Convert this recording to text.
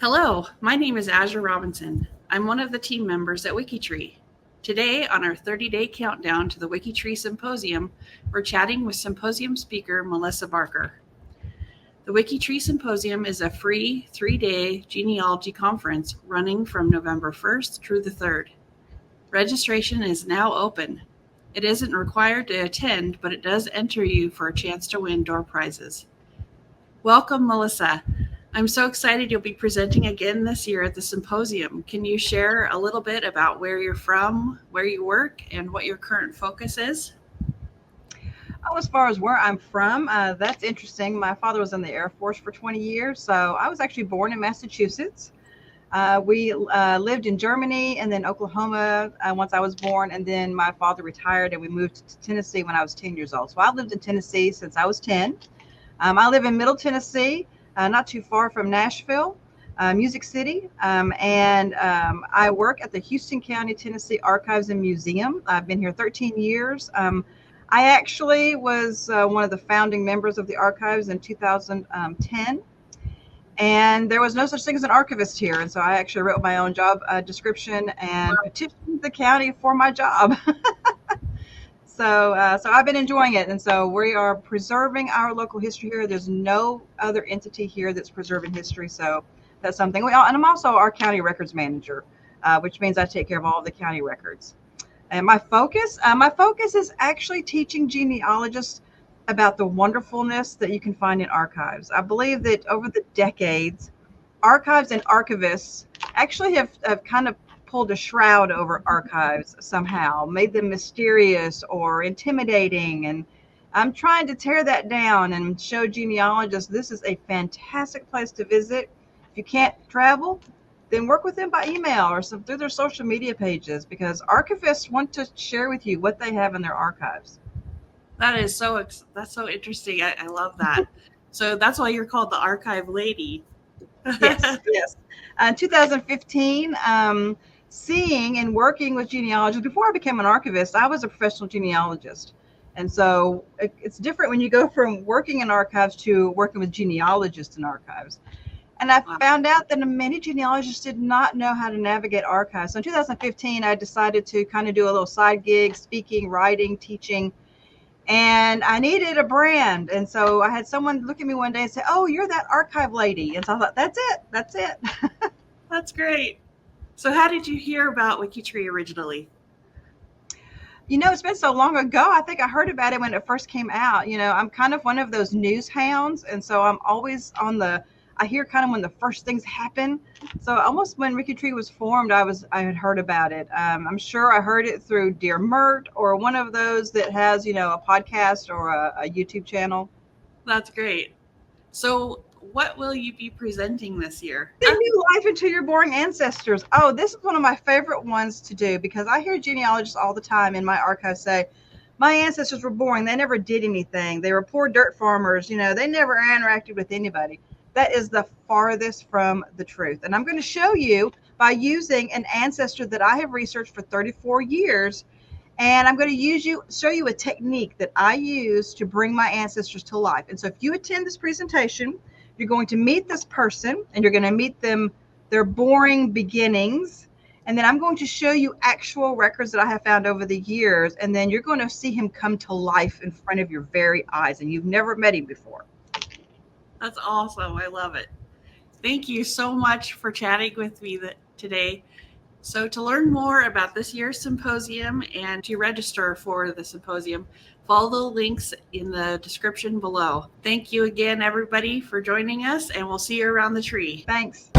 Hello, my name is Azure Robinson. I'm one of the team members at WikiTree. Today, on our 30-day countdown to the WikiTree Symposium, we're chatting with symposium speaker Melissa Barker. The WikiTree Symposium is a free 3-day genealogy conference running from November 1st through the 3rd. Registration is now open. It isn't required to attend, but it does enter you for a chance to win door prizes. Welcome, Melissa. I'm so excited you'll be presenting again this year at the symposium. Can you share a little bit about where you're from, where you work, and what your current focus is? Oh, as far as where I'm from, that's interesting. My father was in the Air Force for 20 years, so I was actually born in Massachusetts. We lived in Germany and then Oklahoma once I was born, and then my father retired and we moved to Tennessee when I was 10 years old. So I lived in Tennessee since I was 10. I live in Middle Tennessee, not too far from Nashville, Music City, and I work at the Houston County, Tennessee Archives and Museum. I've been here 13 years. I actually was one of the founding members of the archives in 2010, and there was no such thing as an archivist here. And so I actually wrote my own job description and petitioned the county for my job. So I've been enjoying it. And so we are preserving our local history here. There's no other entity here that's preserving history. So that's something. And I'm also our county records manager, which means I take care of all of the county records. And my focus is actually teaching genealogists about the wonderfulness that you can find in archives. I believe that over the decades, archives and archivists actually have kind of pulled a shroud over archives somehow, made them mysterious or intimidating. And I'm trying to tear that down and show genealogists this is a fantastic place to visit. If you can't travel, then work with them by email or through their social media pages, because archivists want to share with you what they have in their archives. That's so interesting. I love that. So that's why you're called the Archive Lady. Yes. 2015, seeing and working with genealogists. Before I became an archivist, I was a professional genealogist. And so it's different when you go from working in archives to working with genealogists in archives. And I found out that many genealogists did not know how to navigate archives. So in 2015, I decided to kind of do a little side gig, speaking, writing, teaching. And I needed a brand. And so I had someone look at me one day and say, "Oh, you're that archive lady." And so I thought, that's it. That's great. So how did you hear about WikiTree originally? It's been so long ago. I think I heard about it when it first came out. I'm kind of one of those news hounds. And so I'm always I hear kind of when the first things happen. So almost when WikiTree was formed, I had heard about it. I'm sure I heard it through Dear Mert or one of those that has, a podcast or a YouTube channel. That's great. So what will you be presenting this year? The New Life into Your Boring Ancestors. Oh, this is one of my favorite ones to do, because I hear genealogists all the time in my archive say, my ancestors were boring. They never did anything. They were poor dirt farmers. They never interacted with anybody. That is the farthest from the truth. And I'm going to show you by using an ancestor that I have researched for 34 years. And I'm going to show you a technique that I use to bring my ancestors to life. And so if you attend this presentation, you're going to meet this person and you're going to meet their boring beginnings. And then I'm going to show you actual records that I have found over the years. And then you're going to see him come to life in front of your very eyes. And you've never met him before. That's awesome. I love it. Thank you so much for chatting with me today. So to learn more about this year's symposium and to register for the symposium, follow the links in the description below. Thank you again, everybody, for joining us, and we'll see you around the tree. Thanks.